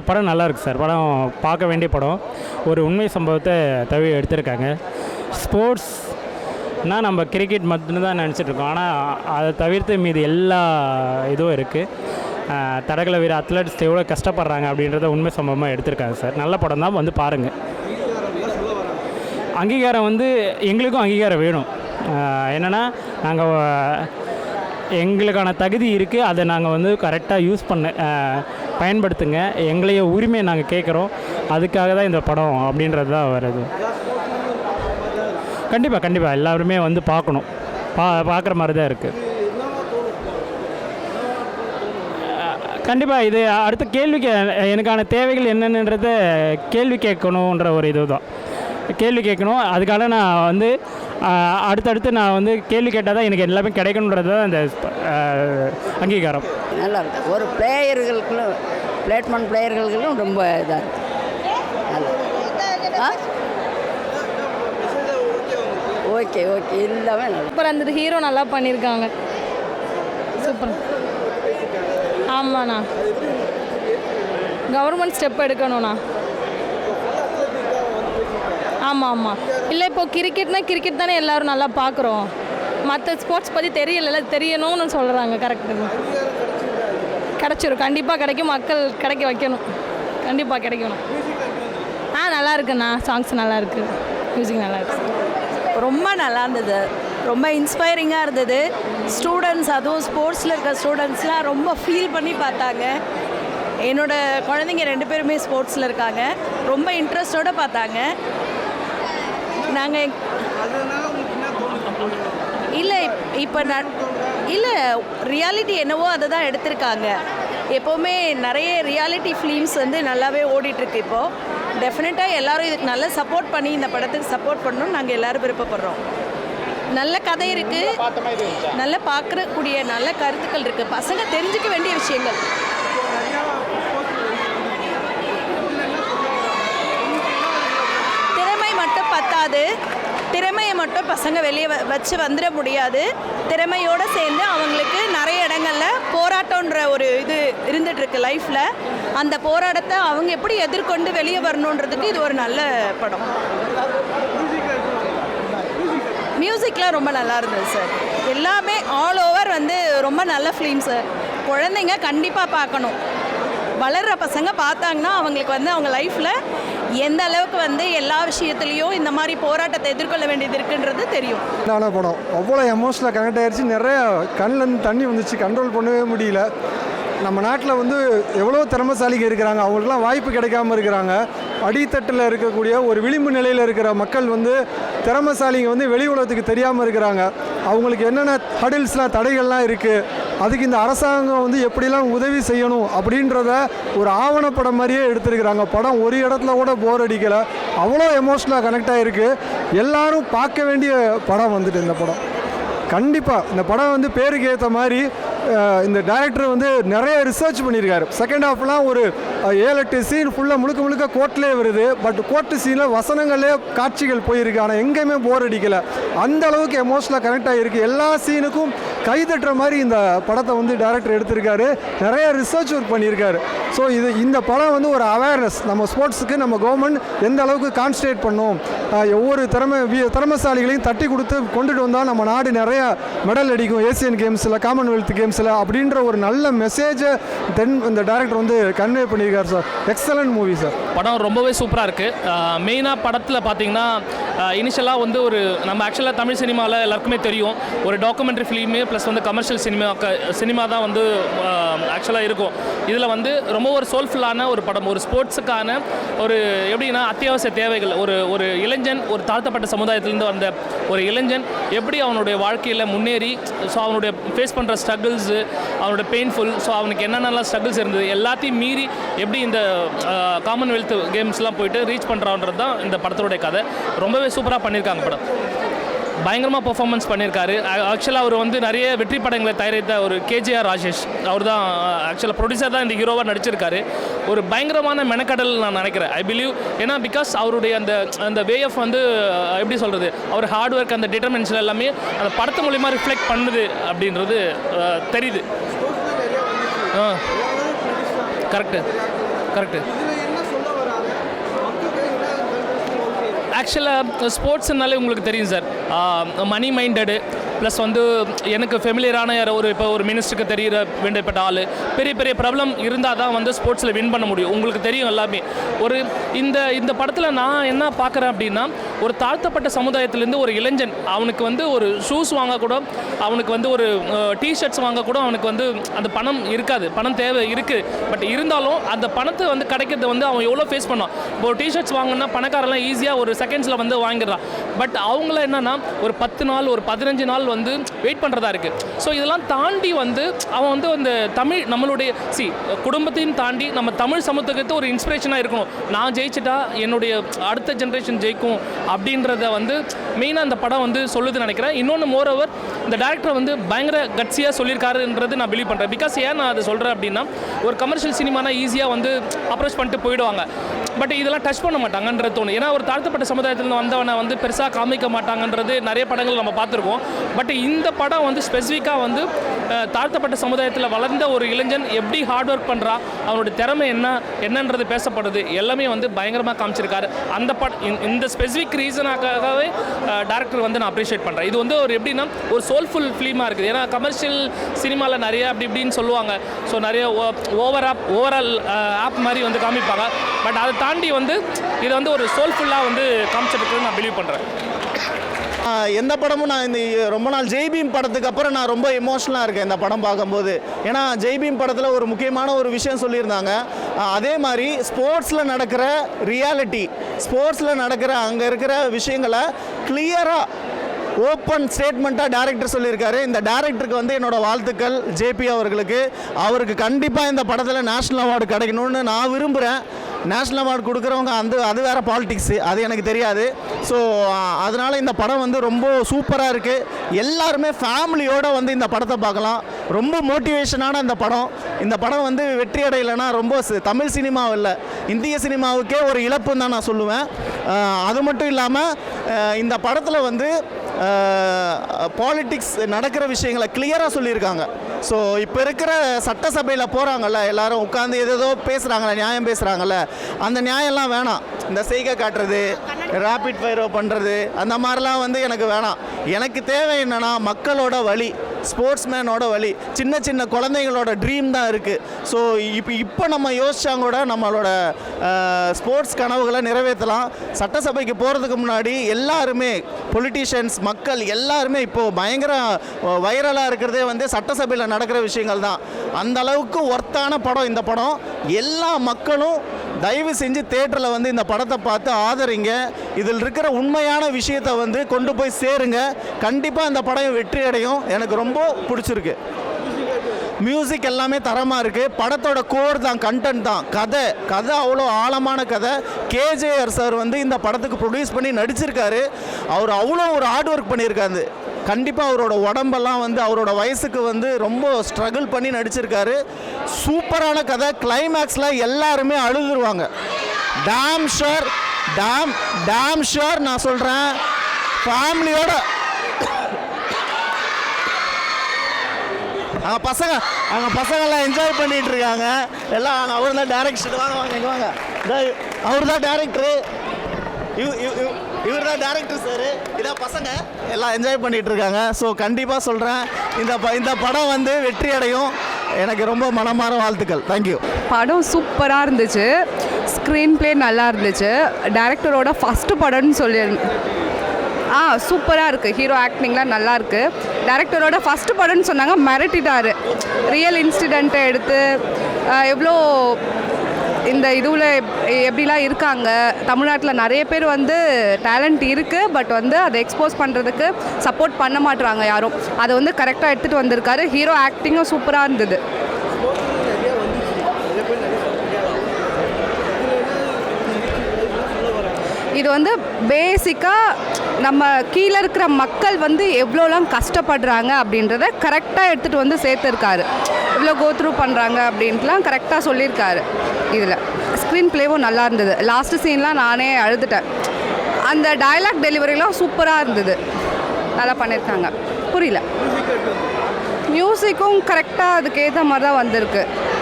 படம் நல்லாயிருக்கு சார். படம் பார்க்க வேண்டிய படம். ஒரு உண்மை சம்பவத்தை எடுத்திருக்காங்க. ஸ்போர்ட்ஸ்னால் நம்ம கிரிக்கெட் மட்டும்தான் நினச்சிட்ருக்கோம். ஆனால் அதை தவிர்த்து மீது எல்லா இதுவும் இருக்குது. தடகள வீர அத்லெட்ஸ் எவ்வளோ கஷ்டப்படுறாங்க அப்படின்றத உண்மை சம்பவமாக எடுத்திருக்காங்க சார். நல்ல படம் தான், வந்து பாருங்கள். அங்கீகாரம் எங்களுக்கும் அங்கீகாரம் வேணும். என்னென்னா நாங்கள் எங்களுக்கான தகுதி இருக்குது, அதை நாங்கள் கரெக்டாக யூஸ் பயன்படுத்துங்க. எங்களைய உரிமையை நாங்கள் கேட்குறோம். அதுக்காக தான் இந்த படம் அப்படின்றது தான் வருது. கண்டிப்பாக எல்லாருமே பார்க்கணும். பார்க்குற மாதிரி தான் இருக்குது. கண்டிப்பாக இது அடுத்த கேள்விக்கு எனக்கான தேவைகள் என்னென்னன்றதை கேள்வி கேட்கணுன்ற ஒரு இது தான். கேள்வி கேட்கணும். அதுக்காக நான் அடுத்தடுத்து நான் கேள்வி கேட்டால் தான் எனக்கு எல்லாமே கிடைக்கணுன்றது தான் இந்த அங்கீகாரம். நல்லா இருக்குது. ஒரு பிளேயர்களுக்கும் ரொம்ப இதாக இருக்குது. ஓகே எல்லாமே நல்லா சூப்பராக இருந்தது. ஹீரோ நல்லா பண்ணியிருக்காங்க. சூப்பர். ஆமாண்ணா, கவர்மெண்ட் ஸ்டெப் எடுக்கணும்ண்ணா. ஆமாம். இல்லை, இப்போது கிரிக்கெட் தானே எல்லோரும் நல்லா பார்க்குறோம். மற்ற ஸ்போர்ட்ஸ் பற்றி தெரியணும்னு சொல்கிறாங்க. கரெக்டு, கிடச்சிரும். கண்டிப்பாக கிடைக்கும். மக்கள் கிடைக்க வைக்கணும். கண்டிப்பாக கிடைக்கணும். நல்லா இருக்குண்ணா. சாங்ஸ் நல்லா இருக்குது. மியூசிக் நல்லா இருக்குது. ரொம்ப நல்லா இருந்தது. ரொம்ப இன்ஸ்பைரிங்காக இருந்தது. ஸ்டூடெண்ட்ஸ், அதுவும் ஸ்போர்ட்ஸில் இருக்க ஸ்டூடெண்ட்ஸ்லாம் ரொம்ப ஃபீல் பண்ணி பார்த்தாங்க. என்னோடய குழந்தைங்க 2 பேருமே ஸ்போர்ட்ஸில் இருக்காங்க. ரொம்ப இன்ட்ரெஸ்டோடு பார்த்தாங்க. நாங்கள் இல்லை ரியாலிட்டி என்னவோ அதை தான் எடுத்திருக்காங்க. எப்போவுமே நிறைய ரியாலிட்டி ஃபிலிம்ஸ் நல்லாவே ஓடிட்டுருக்கு. இப்போது டெஃபினட்டாக எல்லோரும் இதுக்கு நல்லா சப்போர்ட் பண்ணி இந்த படத்துக்கு சப்போர்ட் பண்ணணும்னு நாங்கள் எல்லோரும் விருப்பப்படுறோம். நல்ல கதை இருக்குது, நல்ல பார்க்கக்கூடிய நல்ல கருத்துக்கள் இருக்குது, பசங்க தெரிஞ்சுக்க வேண்டிய விஷயங்கள். திறமை மட்டும் பத்தாது. திறமையை மட்டும் பசங்க வெளியே வச்சு வந்துட முடியாது. திறமையோடு சேர்ந்து அவங்களுக்கு நிறைய இடங்களில் போராட்டன்ற ஒரு இது இருந்துகிட்ருக்கு லைஃப்பில். அந்த போராட்டத்தை அவங்க எப்படி எதிர்கொண்டு வெளியே வரணுன்றதுக்கு இது ஒரு நல்ல படம். மியூசிக்லாம் ரொம்ப நல்லா இருந்தது சார். எல்லாமே ஆல் ஓவர் ரொம்ப நல்ல ஃபிலிம் சார். குழந்தைங்க கண்டிப்பாக பார்க்கணும். வளர்கிற பசங்க பார்த்தாங்கன்னா அவங்களுக்கு அவங்க லைஃப்பில் எந்த அளவுக்கு எல்லா விஷயத்துலேயும் இந்த மாதிரி போராட்டத்தை எதிர்கொள்ள வேண்டியது இருக்குன்றது தெரியும். நல்ல படம். அவ்வளோ எமோஷனலாக கனெக்ட் ஆகிடுச்சு. நிறைய கண்ணிலேருந்து தண்ணி வந்துச்சு. கண்ட்ரோல் பண்ணவே முடியல. நம்ம நாட்டில் எவ்வளோ திறமைசாலிங்க இருக்கிறாங்க. அவங்களுக்குலாம் வாய்ப்பு கிடைக்காம இருக்கிறாங்க. அடித்தட்டில் இருக்கக்கூடிய ஒரு விளிம்பு நிலையில் இருக்கிற மக்கள் திறமைசாலிங்க வெளி உலகத்துக்கு தெரியாமல் இருக்கிறாங்க. அவங்களுக்கு என்னென்ன ஹடில்ஸ்லாம் தடைகள்லாம் இருக்குது, அதுக்கு இந்த அரசாங்கம் எப்படிலாம் உதவி செய்யணும் அப்படின்றத ஒரு ஆவணப்படம் மாதிரியே எடுத்துருக்கிறாங்க. படம் ஒரு இடத்துல கூட போர் அடிக்கலை. அவ்வளோ எமோஷனலாக கனெக்ட் ஆகிருக்கு. எல்லாரும் பார்க்க வேண்டிய படம் இந்த படம். கண்டிப்பாக இந்த படம் பேருக்கு ஏற்ற மாதிரி இந்த டைரக்டர் நிறைய ரிசர்ச் பண்ணியிருக்காரு. செகண்ட் ஹாஃப்லாம் ஒரு 7-8 சீன் ஃபுல்லாக முழுக்க கோர்ட்லேயே வருது. பட் கோர்ட்டு சீனில் வசனங்களே காட்சிகள் போயிருக்கு. ஆனால் எங்கேயுமே போர் அடிக்கலை. அந்த அளவுக்கு எமோஷனலாக கனெக்ட் ஆகிருக்கு. எல்லா சீனுக்கும் கைதட்டுற மாதிரி இந்த படத்தை டைரக்டர் எடுத்திருக்காரு. நிறைய ரிசர்ச் ஒர்க் பண்ணியிருக்காரு. ஸோ இந்த படம் ஒரு அவேர்னஸ். நம்ம ஸ்போர்ட்ஸுக்கு நம்ம கவர்மெண்ட் எந்த அளவுக்கு கான்சன்ட்ரேட் பண்ணோம், ஒவ்வொரு திறமைசாலிகளையும் தட்டி கொடுத்து கொண்டுட்டு வந்தால் நம்ம நாடு நிறைய மெடல் அடிக்கும் ஏசியன் கேம்ஸில், காமன்வெல்த் கேம்ஸில் அப்படின்ற ஒரு நல்ல மெசேஜை இந்த டைரக்டர் கன்வே பண்ணியிருக்காரு சார். Excellent movie sir. படம் ரொம்பவே சூப்பராக இருக்குது. மெயினாக படத்தில் பார்த்தீங்கன்னா இனிஷியலாக ஒரு நம்ம ஆக்சுவலாக தமிழ் சினிமாவில் எல்லாருக்குமே தெரியும், ஒரு documentary film plus commercial cinema தான் ஆக்சுவலாக இருக்கும். இதில் ரொம்ப ஒரு சோல்ஃபுல்லான ஒரு படம். ஒரு ஸ்போர்ட்ஸுக்கான ஒரு எப்படின்னா அத்தியாவசிய தேவைகள். ஒரு இளைஞன், ஒரு தாழ்த்தப்பட்ட சமுதாயத்திலேருந்து வந்த ஒரு இளைஞன் எப்படி அவனுடைய வாழ்க்கையில் முன்னேறி, ஸோ அவனுடைய ஃபேஸ் பண்ணுற ஸ்ட்ரகிள்ஸு, அவனோட பெயின்ஃபுல், ஸோ அவனுக்கு என்னென்னலாம் ஸ்ட்ரகிள்ஸ் இருந்தது எல்லாத்தையும் மீறி எப்படி இந்த காமன்வெல்த் கேம்ஸ்லாம் போயிட்டு ரீச் பண்ணுறான்றது தான் இந்த படத்தோடைய கதை. ரொம்பவே சூப்பராக பண்ணியிருக்காங்க. படம் பயங்கரமாக பெர்ஃபார்மன்ஸ் பண்ணியிருக்காரு. ஆக்சுவலாக அவர் நிறைய வெற்றி படங்களை தயாரித்த ஒரு KGR ராஜேஷ், அவர் தான் ஆக்சுவலாக ப்ரொடியூசர் தான் இந்த ஹீரோவாக நடிச்சிருக்காரு. ஒரு பயங்கரமான மெனக்கடல் நான் நினைக்கிறேன். I believe. ஏன்னா பிகாஸ் அவருடைய அந்த வே ஆஃப் எப்படி சொல்கிறது, அவர் ஹார்ட் ஒர்க், அந்த டிட்டர்மினேஷன் எல்லாமே அந்த படத்து மூலிமா ரிஃப்ளெக்ட் பண்ணுது அப்படின்றது தெரியுது. கரெக்டு. கரெக்டு. ஆக்சுவலாக ஸ்போர்ட்ஸ்னாலே உங்களுக்கு தெரியும் சார், மணி மைண்டடு ப்ளஸ் வந்து எனக்கு ஃபெமிலியரான இப்போ ஒரு மினிஸ்டருக்கு தெரிகிற வேண்டப்பட்ட ஆள், பெரிய பெரிய ப்ராப்ளம் இருந்தால் தான் வந்து ஸ்போர்ட்ஸில் வின் பண்ண முடியும். உங்களுக்கு தெரியும் எல்லாமே. இந்த படத்தில் நான் என்ன பார்க்குறேன் அப்படின்னா, ஒரு தாழ்த்தப்பட்ட சமுதாயத்திலேருந்து ஒரு இளைஞன், அவனுக்கு வந்து ஒரு ஷூஸ் வாங்கக்கூட, அவனுக்கு வந்து ஒரு டிஷர்ட்ஸ் வாங்கக்கூட அவனுக்கு வந்து அந்த பணம் இருக்காது. பணம் தேவை இருக்குது, பட் இருந்தாலும் அந்த பணத்தை வந்து கிடைக்கிறத வந்து அவன் எவ்வளோ ஃபேஸ் பண்ணான். இப்போ ஒரு டிஷர்ட்ஸ் வாங்கினா பணக்காரெல்லாம் ஈஸியாக ஒரு செகண்ட்ஸில் வந்து வாங்கிடுறான். பட் அவங்கள என்னென்னா ஒரு 10 நாள் ஒரு 15 நாள் வந்து வெயிட் பண்ணுறதா இருக்குது. ஸோ இதெல்லாம் தாண்டி வந்து அவன் வந்து அந்த தமிழ் நம்மளுடைய குடும்பத்தையும் தாண்டி நம்ம தமிழ் சமூகத்துக்கு ஒரு இன்ஸ்பிரேஷனாக இருக்கணும். நான் ஜெயிச்சிட்டா என்னுடைய அடுத்த ஜென்ரேஷன் ஜெயிக்கும் அப்படின்றத வந்து மெயினாக இந்த படம் வந்து சொல்லுதுன்னு நினைக்கிறேன். இன்னொன்று மோரோவர் இந்த டேரக்டர் வந்து பயங்கர கட்சியாக சொல்லியிருக்காருன்றது நான் பிலீவ் பண்ணுறேன். பிகாஸ் ஏன் நான் அதை சொல்கிறேன் அப்படின்னா, ஒரு கமர்ஷியல் சினிமானா ஈஸியாக வந்து அப்ரோச் பண்ணிட்டு போயிடுவாங்க, பட் இதெல்லாம் டச் பண்ண மாட்டாங்கன்றது தோணும். ஏன்னா ஒரு தாழ்த்தப்பட்ட சமுதாயத்தில் வந்தவனை வந்து பெருசாக காமிக்க மாட்டாங்கன்றது நிறைய படங்கள் நம்ம பார்த்துருக்கோம். பட் இந்த படம் வந்து ஸ்பெசிஃபிக்காக வந்து தாழ்த்தப்பட்ட சமுதாயத்தில் வளர்ந்த ஒரு இளைஞன் எப்படி ஹார்ட் ஒர்க் பண்ணுறா, அவனுடைய திறமை என்னன்றது பேசப்படுது, எல்லாமே வந்து பயங்கரமாக காமிச்சிருக்காரு. அந்த இந்த ஸ்பெசிஃபிக் ரீசனாகவே டேரக்டர் வந்து நான் அப்ரிஷியேட் பண்ணுறேன். இது வந்து ஒரு எப்படின்னா ஒரு சோல்ஃபுல் ஃபிலிமாக இருக்குது. ஏன்னா கமர்ஷியல் சினிமாவில் நிறைய அப்படி இப்படின்னு சொல்லுவாங்க, ஸோ நிறைய ஓவரால் ஆப் மாதிரி வந்து காமிப்பாங்க. பட் அதை தாண்டி வந்து இதை வந்து ஒரு சோல்ஃபுல்லாக வந்து காமிச்சிருக்குன்னு நான் பிலீவ் பண்ணுறேன். எந்த படமும் நான் இந்த ரொம்ப நாள் ஜெய்பீம் படத்துக்கு அப்புறம் நான் ரொம்ப எமோஷனலாக இருக்கேன் இந்த படம் பார்க்கும்போது. ஏன்னா ஜெய்பீம் படத்தில் ஒரு முக்கியமான ஒரு விஷயம் சொல்லியிருந்தாங்க. அதே மாதிரி ஸ்போர்ட்ஸில் நடக்கிற ரியாலிட்டி, ஸ்போர்ட்ஸில் நடக்கிற அங்கே இருக்கிற விஷயங்களை கிளியராக ஓப்பன் ஸ்டேட்மெண்ட்டாக டேரக்டர் சொல்லியிருக்காரு. இந்த டேரக்டருக்கு வந்து என்னோடய வாழ்த்துக்கள் ஜேபி அவர்களுக்கு. அவருக்கு கண்டிப்பாக இந்த படத்தில் நேஷ்னல் அவார்டு கிடைக்கணும்னு நான் விரும்புகிறேன். நேஷ்னல் அவார்டு கொடுக்குறவங்க அது வேறு பாலிடிக்ஸு, அது எனக்கு தெரியாது. ஸோ அதனால் இந்த படம் வந்து ரொம்ப சூப்பராக இருக்குது. எல்லாருமே ஃபேமிலியோடு வந்து இந்த படத்தை பார்க்கலாம். ரொம்ப மோட்டிவேஷனான இந்த படம் வந்து வெற்றி அடையலைன்னா ரொம்ப தமிழ் சினிமாவில் இல்லை, இந்திய சினிமாவுக்கே ஒரு இழப்புன்னு தான் நான் சொல்லுவேன். அது மட்டும் இல்லாமல் இந்த படத்தில் வந்து பாலிட்டிக்ஸ் நடக்கிற விஷயங்களை கிளியராக சொல்லியிருக்காங்க. ஸோ இப்போ இருக்கிற சட்டசபையில் போகிறாங்கல்ல, எல்லாரும் உட்காந்து ஏதோ பேசுகிறாங்கள, நியாயம் பேசுகிறாங்கல்ல, அந்த நியாயம்லாம் வேணாம். இந்த செய்கை காட்டுறது, ரேபிட் ஃபயரோ பண்ணுறது, அந்த மாதிரிலாம் வந்து எனக்கு வேணாம். எனக்கு தேவை என்னென்னா மக்களோட வழி, ஸ்போர்ட்ஸ்மேனோட வழி, சின்ன சின்ன குழந்தைங்களோட ட்ரீம் தான் இருக்குது. ஸோ இப்போ நம்ம யோசிச்சாங்க கூட நம்மளோட ஸ்போர்ட்ஸ் கனவுகளை நிறைவேற்றலாம். சட்டசபைக்கு போகிறதுக்கு முன்னாடி எல்லாருமே பொலிட்டீஷியன்ஸ், மக்கள் எல்லாருமே இப்போது பயங்கர வைரலாக இருக்கிறதே வந்து சட்டசபையில் நடக்கிற விஷயங்கள் தான். அந்த அளவுக்கு ஒர்த்தான படம் இந்த படம். எல்லா மக்களும் தயவு செஞ்சு தியேட்டரில் வந்து இந்த படத்தை பார்த்து ஆதரிங்க. இதில் இருக்கிற உண்மையான விஷயத்தை வந்து கொண்டு போய் சேருங்க. கண்டிப்பாக இந்த படம் வெற்றி அடையும். எனக்கு ரொம்ப பிடிச்சிருக்கு. மியூசிக் எல்லாமே தரமாக இருக்குது. படத்தோட கோர் தான், கண்டென்ட் தான், கதை அவ்வளோ ஆழமான கதை. கேஜேஆர் சார் வந்து இந்த படத்துக்கு ப்ரொடியூஸ் பண்ணி நடிச்சிருக்காரு. அவர் அவ்வளோ ஒரு ஹார்ட் ஒர்க் பண்ணியிருக்காரு. கண்டிப்பாக அவரோட உடம்பெல்லாம் வந்து அவரோட வயசுக்கு வந்து ரொம்ப ஸ்ட்ரகிள் பண்ணி நடிச்சிருக்காரு. சூப்பரான கதை. கிளைமேக்ஸில் எல்லாருமே அழுதுருவாங்க. டேம் ஷுர் நான் சொல்கிறேன். ஃபேமிலியோட அங்கே பசங்கள்லாம் என்ஜாய் பண்ணிகிட்டு இருக்காங்க. எல்லாம் அவர் தான் டேரக்டர். வாங்க அவர் தான் டேரக்டரு, இவர் தான் டேரக்டர் சார். இதான் பசங்க எல்லாம் என்ஜாய் பண்ணிகிட்டு இருக்காங்க. ஸோ கண்டிப்பாக சொல்கிறேன், இந்த படம் வந்து வெற்றி அடையும். எனக்கு ரொம்ப மனமார வாழ்த்துக்கள். தேங்க்யூ. படம் சூப்பராக இருந்துச்சு. ஸ்க்ரீன் ப்ளே நல்லா இருந்துச்சு. டேரக்டரோட ஃபஸ்ட்டு படம்னு சொல்லி சூப்பராக இருக்குது. ஹீரோ ஆக்டிங்லாம் நல்லாயிருக்கு. டேரக்டரோட ஃபஸ்ட்டு படம்னு சொன்னாங்க, மிரட்டிட்டார். ரியல் இன்சிடெண்ட்டை எடுத்து எவ்வளோ இந்த இதுவில் எப்படிலாம் இருக்காங்க. தமிழ்நாட்டில் நிறைய பேர் வந்து டேலண்ட் இருக்குது, பட் வந்து அதை எக்ஸ்போஸ் பண்ணுறதுக்கு சப்போர்ட் பண்ண மாட்டுறாங்க யாரும். அதை வந்து கரெக்டாக எடுத்துகிட்டு வந்திருக்காரு. ஹீரோ ஆக்டிங்கும் சூப்பராக இருந்தது. இது வந்து பேசிக்காக நம்ம கீழே இருக்கிற மக்கள் வந்து எவ்வளோலாம் கஷ்டப்படுறாங்க அப்படின்றத கரெக்டாக எடுத்துகிட்டு வந்து சேர்த்துருக்காரு. எவ்வளோ கோத்ரூ பண்ணுறாங்க அப்படின்ட்டுலாம் கரெக்டாக சொல்லியிருக்காரு. இதில் ஸ்க்ரீன் ப்ளேவும் நல்லா இருந்தது. லாஸ்ட்டு சீன்லாம் நானே அழுதுட்டேன். அந்த டயலாக் டெலிவரிலாம் சூப்பராக இருந்தது. நல்லா பண்ணியிருக்காங்க. புரியல. மியூசிக்கும் கரெக்டாக அதுக்கேற்ற மாதிரி தான் வந்திருக்கு.